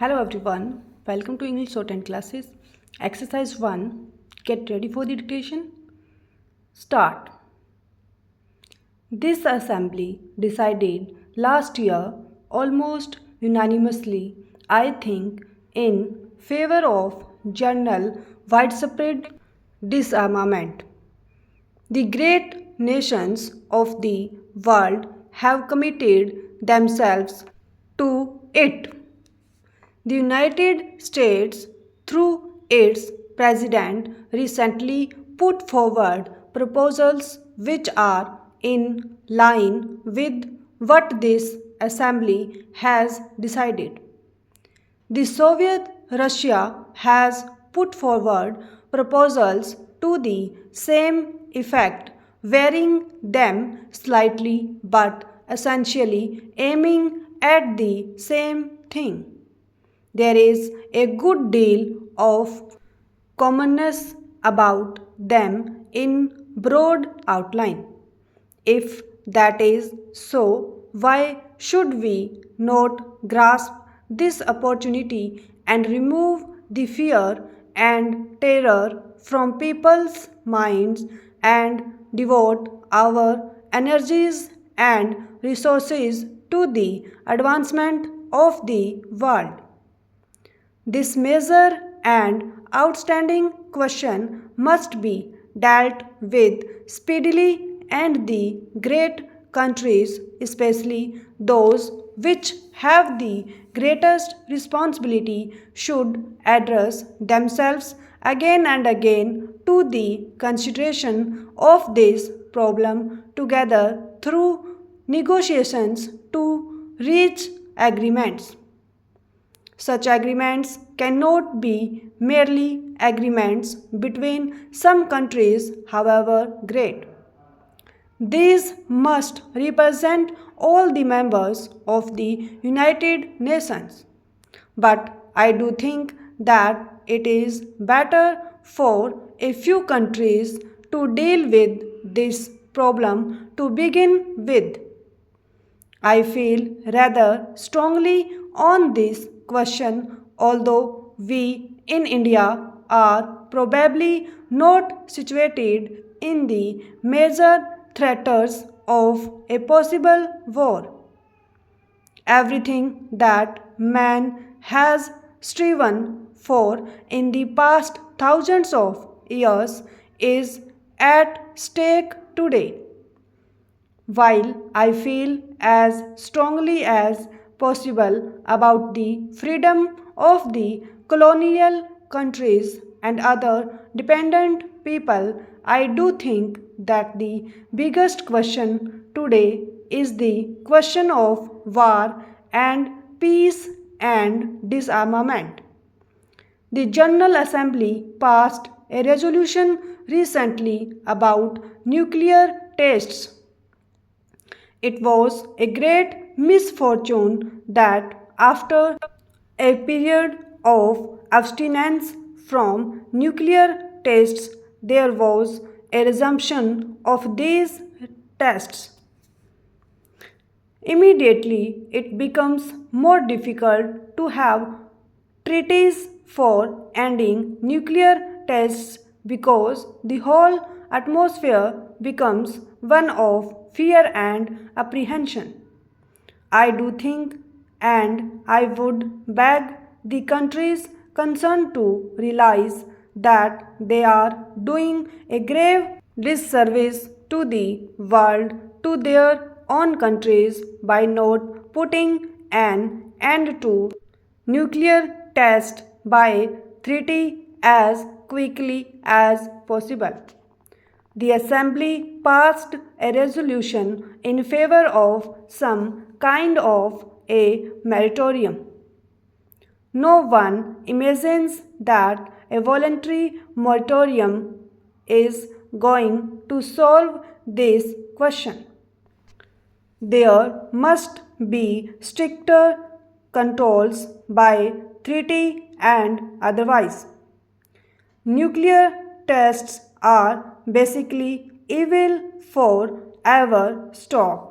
Hello everyone, welcome to English Shorthand classes. Exercise 1. Get ready for the dictation. Start. This assembly decided last year almost unanimously, I think, in favor of general widespread disarmament. The great nations of the world have committed themselves to it. The United States, through its president, recently put forward proposals which are in line with what this assembly has decided. The Soviet Russia has put forward proposals to the same effect, varying them slightly but essentially aiming at the same thing. There is a good deal of commonness about them in broad outline. If that is so, why should we not grasp this opportunity and remove the fear and terror from people's minds and devote our energies and resources to the advancement of the world? This major and outstanding question must be dealt with speedily, and the great countries, especially those which have the greatest responsibility, should address themselves again and again to the consideration of this problem together through negotiations to reach agreements. Such agreements cannot be merely agreements between some countries, however great. These must represent all the members of the United Nations. But I do think that it is better for a few countries to deal with this problem to begin with. I feel rather strongly on this question, although we in India are probably not situated in the major theatres of a possible war. Everything that man has striven for in the past thousands of years is at stake today. While I feel as strongly as possible about the freedom of the colonial countries and other dependent people, I do think that the biggest question today is the question of war and peace and disarmament. The General Assembly passed a resolution recently about nuclear tests. It was a great misfortune that after a period of abstinence from nuclear tests, there was a resumption of these tests. Immediately, it becomes more difficult to have treaties for ending nuclear tests because the whole atmosphere becomes one of fear and apprehension. I do think, and I would beg the countries concerned to realize that they are doing a grave disservice to the world, to their own countries, by not putting an end to nuclear test by treaty as quickly as possible. The Assembly passed a resolution in favor of some kind of a moratorium. No one imagines that a voluntary moratorium is going to solve this question. There must be stricter controls by treaty and otherwise. Nuclear tests are basically evil for ever stop.